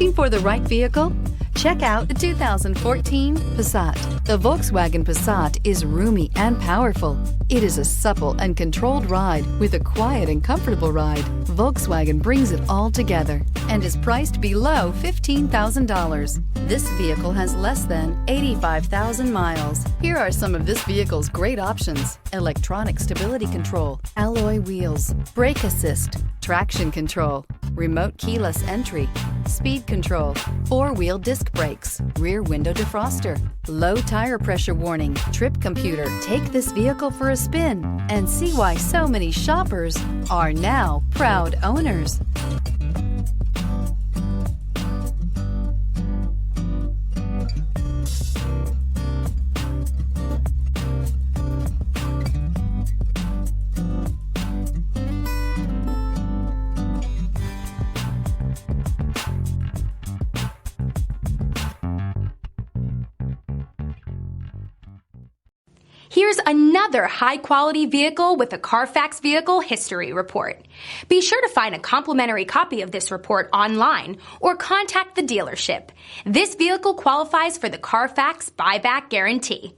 Looking for the right vehicle? Check out the 2014 Passat. The Volkswagen Passat is roomy and powerful. It is a supple and controlled ride with a quiet and comfortable ride. Volkswagen brings it all together and is priced below $15,000. This vehicle has less than 85,000 miles. Here are some of this vehicle's great options: electronic stability control, alloy wheels, brake assist, traction control, remote keyless entry, speed control, four-wheel disc brakes, rear window defroster, low tire pressure warning, trip computer. Take this vehicle for a spin and see why so many shoppers are now proud owners. Here's another high-quality vehicle with a Carfax Vehicle History Report. Be sure to find a complimentary copy of this report online or contact the dealership. This vehicle qualifies for the Carfax Buyback Guarantee.